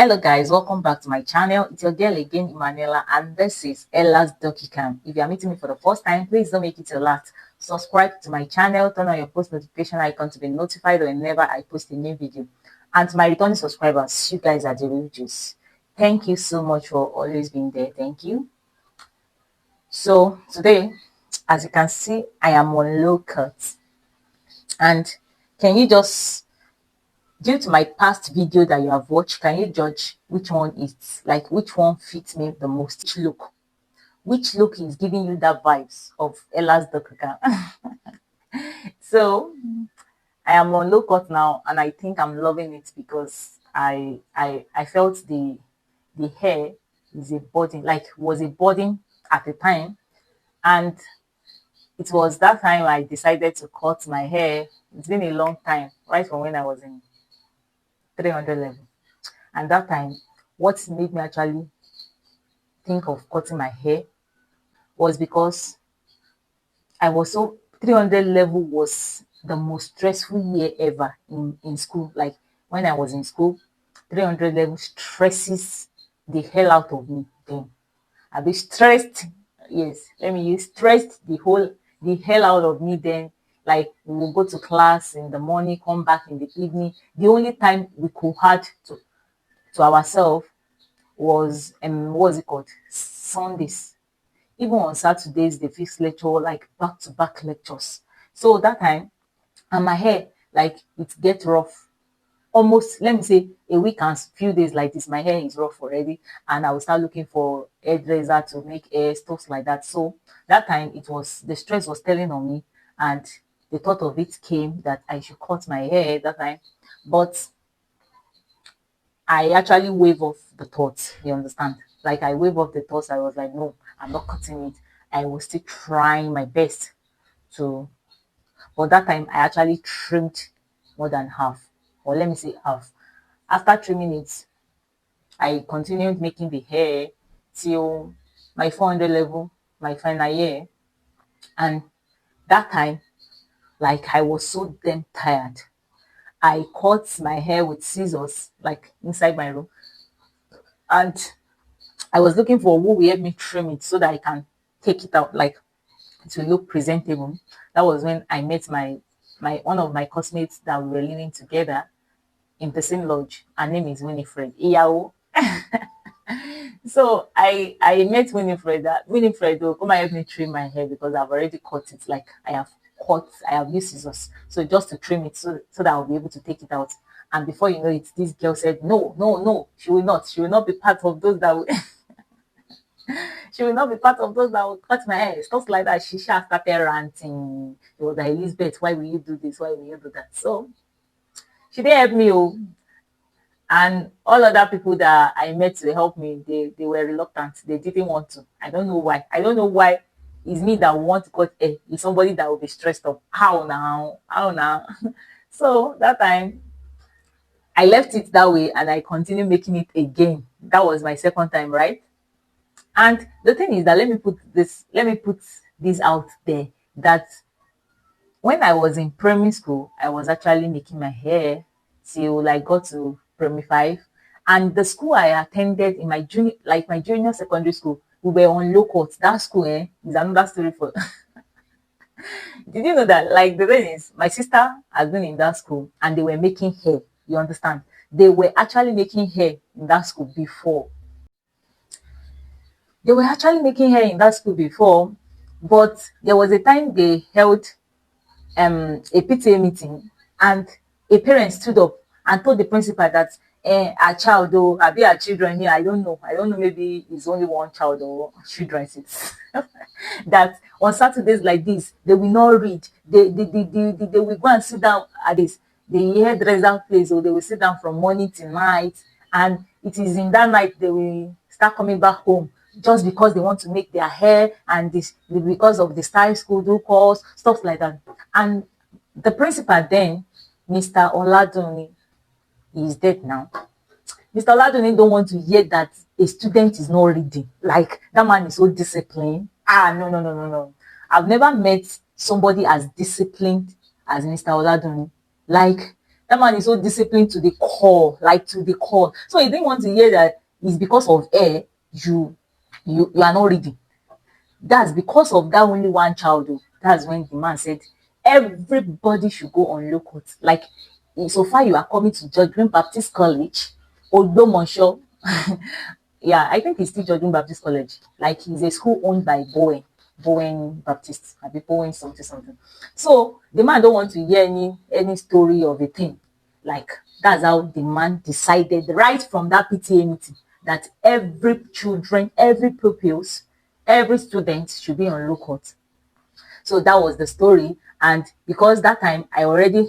Hello guys, welcome back to my channel. It's your girl again, Emanuela, and this is Ella's Ducky Cam. If you are meeting me for the first time, please don't make it your last. Subscribe to my channel, turn on your post notification icon to be notified whenever I post a new video. And to my returning subscribers, you guys are the real juice. Thank you so much for always being there. Thank you. So today, as you can see, I am on low cut. And can you just, due to my past video that you have watched, can you judge which one is like which one fits me the most? Which look is giving you that vibes of Ella's Dokaka? So I am on low cut now, and I think I'm loving it because I felt the hair is a burden, like was a burden at the time, and it was that time I decided to cut my hair. It's been a long time, right from when I was in 300 level. And that time, what made me actually think of cutting my hair was because I was so 300 level was the most stressful year ever in school. Like when I was in school, 300 level stresses the hell out of me then. I be stressed. Yes, let me use stressed the hell out of me then. Like we will go to class in the morning, come back in the evening. The only time we could had to ourselves was what's it called? Sundays. Even on Saturdays, they fix lecture like back-to-back lectures. So that time, and my hair, like it gets rough. Almost, let me say, a week and few days like this, my hair is rough already, and I will start looking for hairdresser to make hair stuff like that. So that time, it was the stress was telling on me, and the thought of it came that I should cut my hair that time. But I actually wave off the thoughts, you understand? Like I wave off the thoughts. I was like, no, I'm not cutting it. I was still trying my best to, but that time I actually trimmed more than half, or let me say half. After trimming it, I continued making the hair till my 400 level, my final year. And that time, like I was so damn tired. I cut my hair with scissors, like inside my room. And I was looking for who will help me trim it so that I can take it out, like to look presentable. That was when I met my one of my classmates that we were living together in the same lodge. Her name is Winifred Iyao. So I met Winifred. That Winifred will come and help me trim my hair because I've already cut it. Like I have used scissors. So just to trim it so that I'll be able to take it out. And before you know it, this girl said, no, no, no, she will not. She will not be part of those that will she will not be part of those that will cut my hair. Stuff like that. She started ranting. It was like, Elizabeth, why will you do this? Why will you do that? So she didn't help me. Oh. And all other people that I met to help me, they were reluctant. They didn't want to. I don't know why. I don't know why it's me that want to cut hair. It's somebody that will be stressed up. How now? How now? So that time I left it that way and I continued making it again. That was my second time, right? And the thing is that let me put this out there that when I was in primary school, I was actually making my hair till I got to primary five. And the school I attended in my junior secondary school, we were on low cut. That school is another story for did you know that? Like the thing is, my sister has been in that school and they were making hair. You understand? They were actually making hair in that school before. They were actually making hair in that school before, but there was a time they held a PTA meeting and a parent stood up and told the principal that a child or abi a children here, I don't know, maybe it's only one child or children it's that on Saturdays like this they will not read, they will go and sit down at this the hairdresser place, or they will sit down from morning till night, and it is in that night they will start coming back home just because they want to make their hair, and this because of the style school do course, stuff like that. And the principal then, Mr. Oladuni, he is dead now. Mr. Oladuni don't want to hear that a student is not reading. Like that man is so disciplined. Ah, no, no, no, no, no. I've never met somebody as disciplined as Mr. Oladuni. Like That man is so disciplined to the core, like to the core. So he didn't want to hear that it's because of hair you are not reading. That's because of that only one child. Oh. That's when the man said everybody should go on low cut. Like, so far you are coming to Judgment Baptist College, Ogbomoso. Yeah, I think it's still Judgment Baptist College. Like, he's a school owned by Bowen Baptist, maybe Bowen something something. So the man don't want to hear any story of a thing. Like, that's how the man decided right from that PTA meeting that every children, every pupils, every student should be on low cut. So that was the story. And because that time I already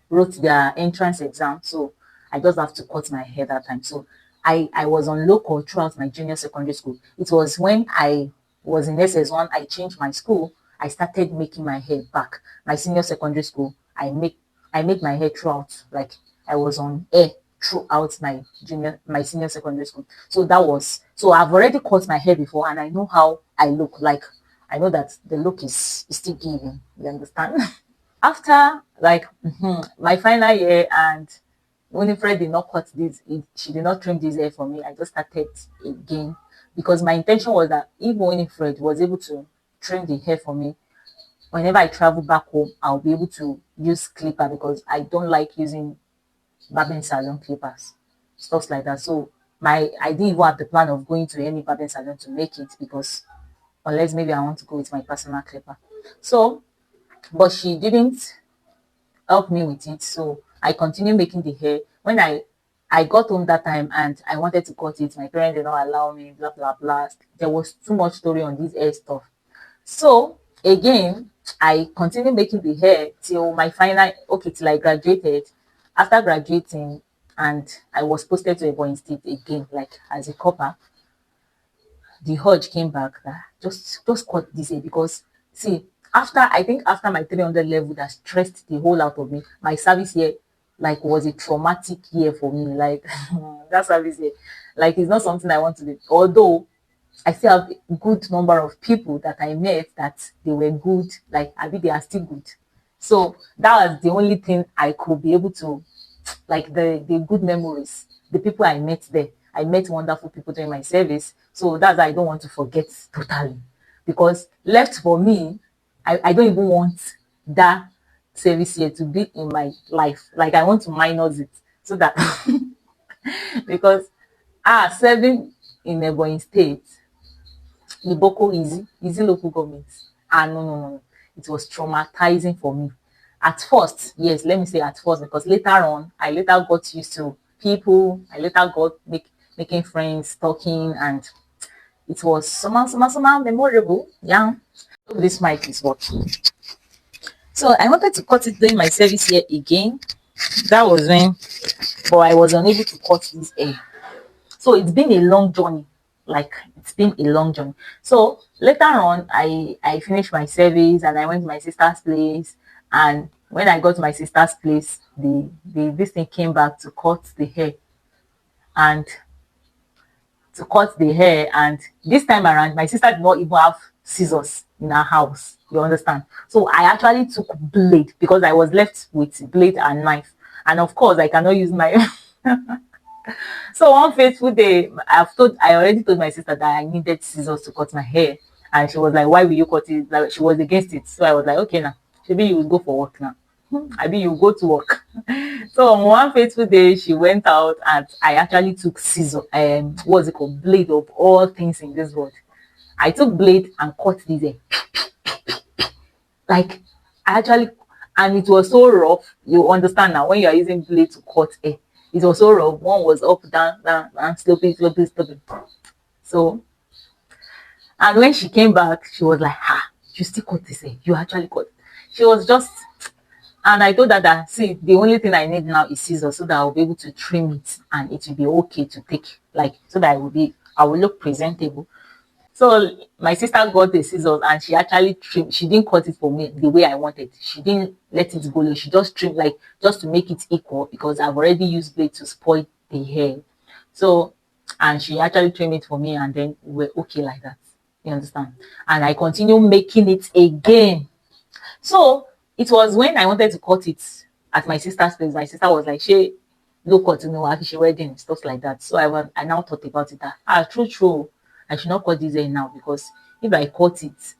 wrote their entrance exam, so I just have to cut my hair that time. So I was on low cut throughout my junior secondary school. It was when I was in SS1, I changed my school. I started making my hair back. My senior secondary school, I made my hair throughout. Like, I was on air throughout my senior secondary school. So that was, so I've already cut my hair before and I know how I look. Like, I know that the look is still giving. You understand? After like my final year, and Winifred did not cut this, she did not trim this hair for me. I just started again because my intention was that if Winifred was able to trim the hair for me, whenever I travel back home, I'll be able to use clipper because I don't like using barbing salon clippers, stuff like that. So I didn't even have the plan of going to any barbing salon to make it because unless maybe I want to go with my personal clipper. So, but she didn't help me with it. So I continued making the hair. When I got home that time and I wanted to cut it, my parents did not allow me, blah blah blah. There was too much story on this hair stuff. So again, I continued making the hair till my final, okay, till I graduated. After graduating, and I was posted to Ebonyi State again, like as a copper, the urge came back that just cut this hair because see, after my 300 level that stressed the whole out of me, my service year like was a traumatic year for me. Like that service year, like it's not something I want to do. Although I still have a good number of people that I met that they were good, like I mean they are still good. So that was the only thing I could be able to, like the good memories, the people I met there. I met wonderful people during my service. So that's why I don't want to forget totally. Because left for me, I don't even want that service year to be in my life. Like I want to minus it so that because serving in Ebonyi State, Iboko easy local government. No. It was traumatizing for me. At first, yes, let me say at first, because later on, I later got used to people. I later got making friends, talking, and it was somehow memorable. Yeah. Hope this mic is working. So I wanted to cut it during my service year again. That was when, but I was unable to cut this hair. So it's been a long journey. Like it's been a long journey. So later on, I finished my service and I went to my sister's place. And when I got to my sister's place, this thing came back to cut the hair. And this time around, my sister did not even have scissors in her house. You understand? So I actually took blade because I was left with blade and knife. And of course, I cannot use my So one fateful day, I already told my sister that I needed scissors to cut my hair, and she was like, "Why will you cut it?" Like she was against it. So I was like, "Okay, now, maybe you will go for work now. I mean, you go to work." So on one fateful day, she went out, and I actually took scissors. What's it called? Blade of all things in this world. I took blade and cut this hair. Like I actually, and it was so rough. You understand now when you are using blade to cut hair. It was so rough. One was up, down, sloping. So, and when she came back, she was like, you still cut this hair. You actually cut. She was just, and I told her that, see, the only thing I need now is scissors so that I'll be able to trim it and it will be okay to take, like, so that I will look presentable. So my sister got the scissors and she actually trimmed. She didn't cut it for me the way I wanted. She didn't let it go low. She just trimmed, like just to make it equal because I've already used blade to spoil the hair. So, and she actually trimmed it for me and then we're okay like that. You understand? And I continue making it again. So it was when I wanted to cut it at my sister's place. My sister was like, she look what you know, she wedding, stuff like that. So I now thought about it that true, I should not cut this hair now, because if I cut it,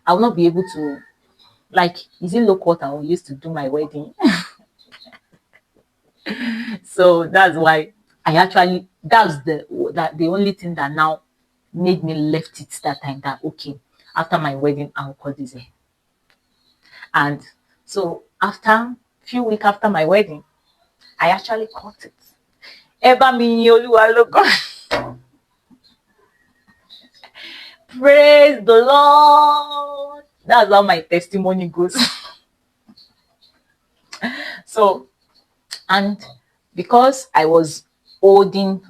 I will not be able to, like, is it low cut I will use to do my wedding? So that's why that's the only thing that now made me left it that time, that okay, after my wedding I'll cut this hair. And so after few weeks after my wedding, I actually cut it. Eba mi yin Oluwa lógo. Praise the Lord. That's how my testimony goes. So, and because I was holding,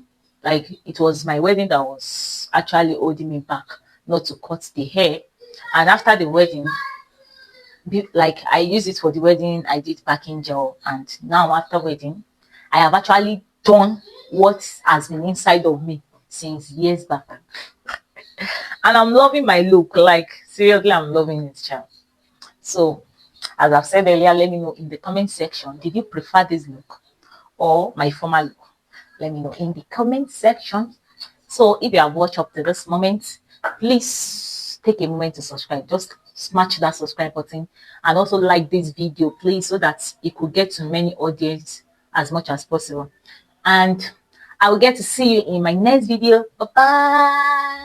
like, it was my wedding that was actually holding me back not to cut the hair. And after the wedding, like, I used it for the wedding, I did packing gel, and now after wedding, I have actually done what has been inside of me since years back. And I'm loving my look. Like, seriously, I'm loving it, child. So, as I've said earlier, let me know in the comment section, did you prefer this look or my former look? Let me know in the comment section. So if you have watched up to this moment, please take a moment to subscribe. Just smash that subscribe button, and also like this video, please, so that it could get to many audience as much as possible. And I will get to see you in my next video. Bye bye.